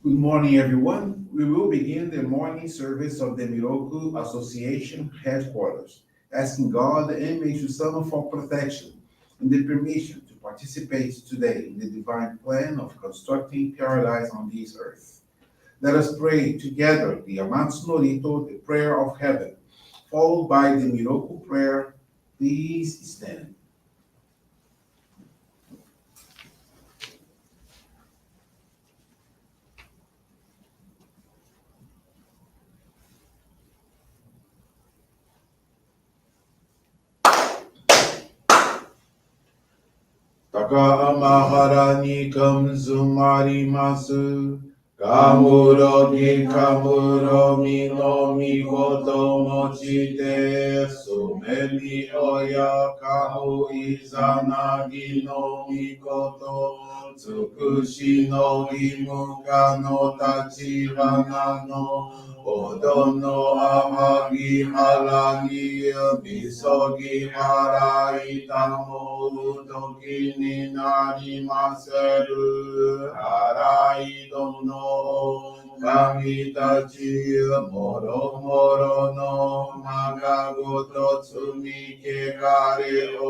Good morning, everyone. We will begin the morning service of the Miroku Association headquarters, asking God and Meishu-sama for protection and the permission to participate today in the divine plan of constructing paradise on this earth. Let us pray together the Amatsu-Norito, the prayer of heaven, followed by the Miroku Prayer. Please stand. Takamahara ni kamzumarimasu. Kamuro ki kamuro mino mikoto mochite. Sumeli oya kahu izanagi no mikoto. Tsukushi no imuka no tachihana no. Odo no amagi haragi misogi harai tamo udoki ni narimaseru harai dono kami tachi moro moro no magagoto tsumi kegare o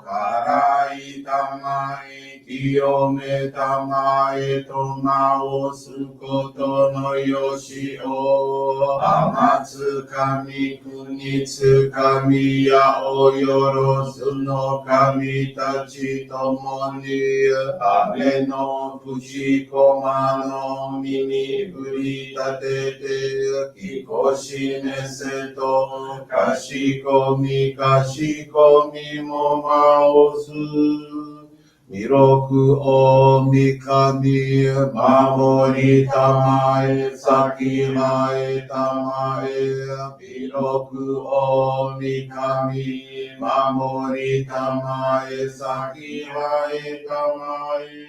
harai tamai kiyome tamae tomao sukoto no yoshi o amatsu kami kunitsu kami ya oyorosu no kami tachi tomoni ame no fushikoma no mimi furitatete kikoshi meseto kashikomi mo maosu Miroku o mikami mamori tamae sakihae tamae Miroku o mikami mamori tamae sakihae tamae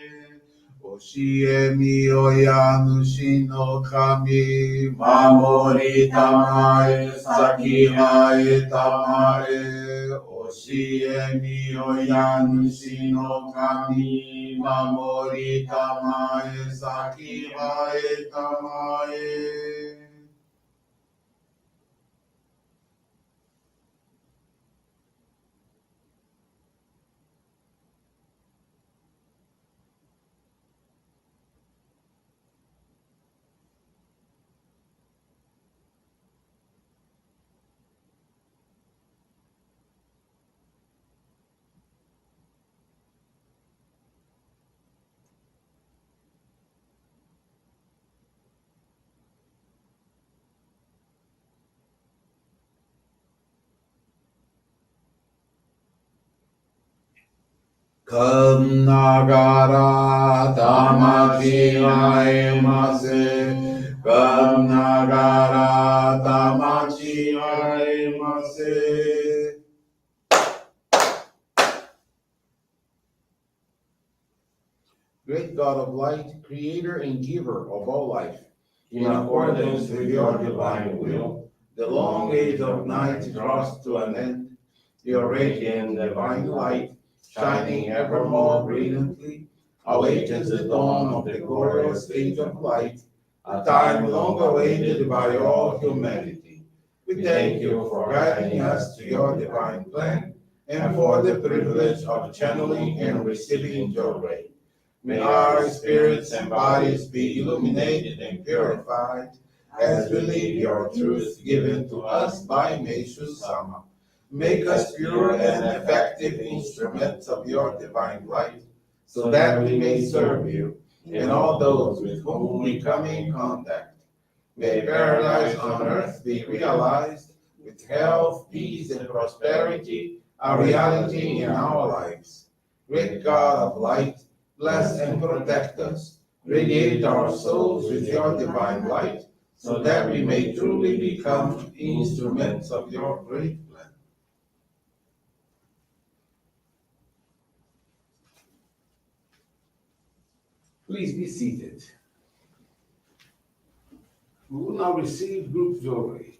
Oshie mi oya nushi no kami mamori tamae sakihae tamae Oshie mi oya nushi no kami mamori tamae sakihae tamae Kam nagara tamachi aemase. Kam nagara tamachi aemase. Great God of light, creator and giver of all life, in accordance with your divine will, the long age of night draws to an end. Your radiant divine light, shining ever more brilliantly, awakens the dawn of the glorious age of light, a time long awaited by all humanity. We thank you for guiding us to your divine plan and for the privilege of channeling and receiving Johrei. May our spirits and bodies be illuminated and purified as we live your truth given to us by Meishu-sama. Make us pure and effective instruments of your divine light, so that we may serve you and all those with whom we come in contact. May paradise on earth be realized with health, peace, and prosperity, a reality in our lives. Great God of light, bless and protect us. Radiate our souls with your divine light, so that we may truly become instruments of your great plan. Please be seated. We will now receive group Johrei.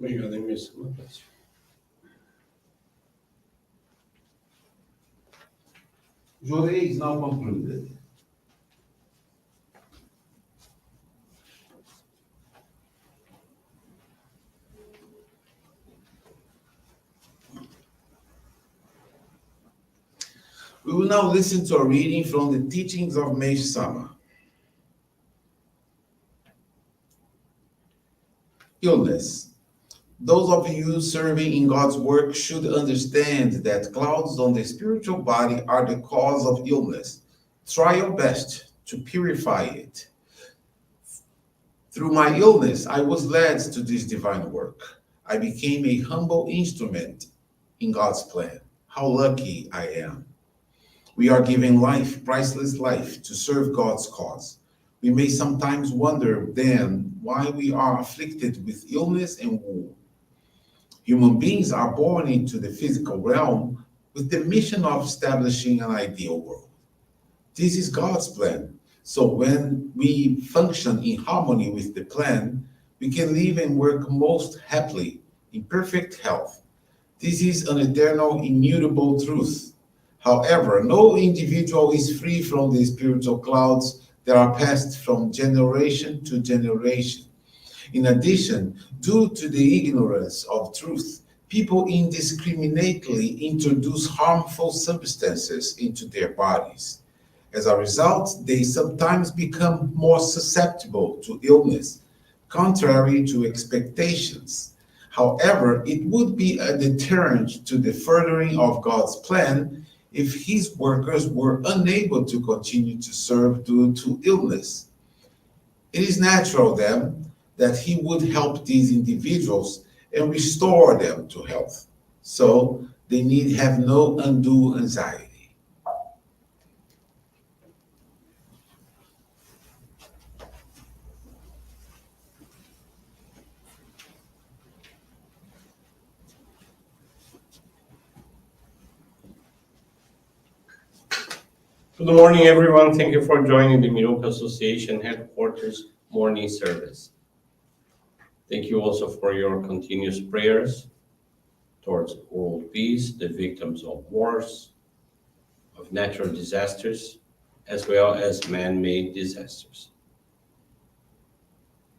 Obrigado, Meishu-sama. Johrei is now concluded. We will now listen to a reading from the teachings of Meishu-sama. Illness. Those of you serving in God's work should understand that clouds on the spiritual body are the cause of illness. Try your best to purify it. Through my illness, I was led to this divine work. I became a humble instrument in God's plan. How lucky I am. We are given life, priceless life, to serve God's cause. We may sometimes wonder then why we are afflicted with illness and woe. Human beings are born into the physical realm with the mission of establishing an ideal world. This is God's plan. So when we function in harmony with the plan, we can live and work most happily in perfect health. This is an eternal, immutable truth. However, no individual is free from the spiritual clouds that are passed from generation to generation. In addition, due to the ignorance of truth, people indiscriminately introduce harmful substances into their bodies. As a result, they sometimes become more susceptible to illness, contrary to expectations. However, it would be a deterrent to the furthering of God's plan if his workers were unable to continue to serve due to illness. It is natural then that he would help these individuals and restore them to health. So they need have no undue anxiety. Good morning, everyone. Thank you for joining the Miroku Association headquarters morning service. Thank you also for your continuous prayers towards world peace, the victims of wars, of natural disasters, as well as man-made disasters.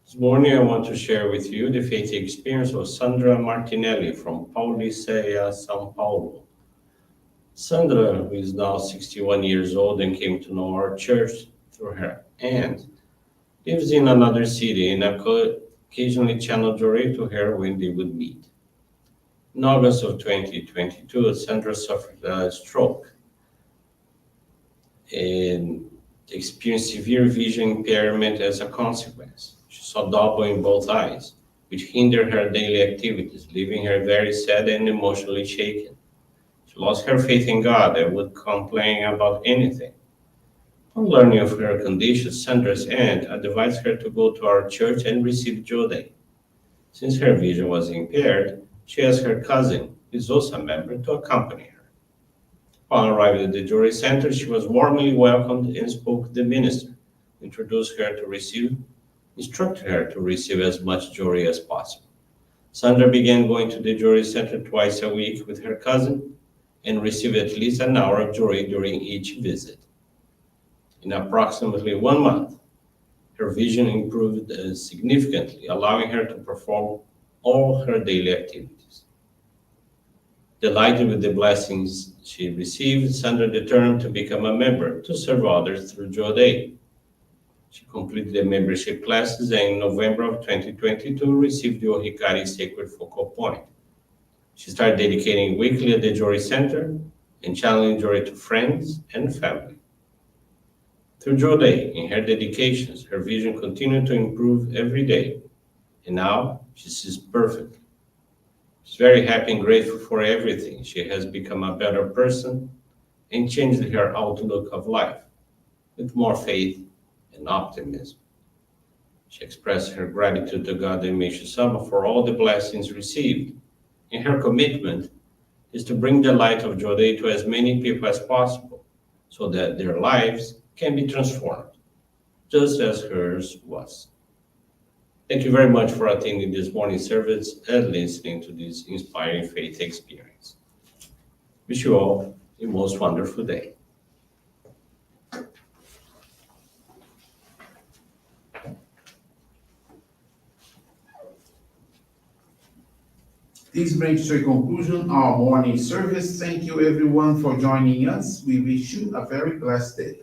This morning, I want to share with you the faith experience of Sandra Martinelli from Pauliceia, São Paulo. Sandra, who is now 61 years old and came to know our church through her aunt, lives in another city and occasionally channeled Johrei to her when they would meet. In August of 2022, Sandra suffered a stroke and experienced severe vision impairment as a consequence. She saw double in both eyes, which hindered her daily activities, leaving her very sad and emotionally shaken. She lost her faith in God and would complain about anything. On learning of her condition, Sandra's aunt advised her to go to our church and receive Johrei. Since her vision was impaired, she asked her cousin, who is also a member, to accompany her. Upon arriving at the Johrei Center, she was warmly welcomed and spoke to the minister, who instructed her to receive as much Johrei as possible. Sandra began going to the Johrei Center twice a week with her cousin and received at least an hour of Johrei during each visit. In approximately 1 month, her vision improved significantly, allowing her to perform all her daily activities. Delighted with the blessings she received, Sandra determined to become a member to serve others through Johrei. She completed the membership classes and in November of 2022 received the Ohikari Sacred Focal Point. She started dedicating weekly at the Johrei Center and channeling Johrei to friends and family. Through Johrei, in her dedications, her vision continued to improve every day, and now she sees perfectly. She's very happy and grateful for everything. She has become a better person and changed her outlook of life with more faith and optimism. She expressed her gratitude to God and Meishu-sama for all the blessings received, and her commitment is to bring the light of Johrei to as many people as possible so that their lives can be transformed, just as hers was. Thank you very much for attending this morning service and listening to this inspiring faith experience. Wish you all a most wonderful day. This brings to a conclusion our morning service. Thank you everyone for joining us. We wish you a very blessed day.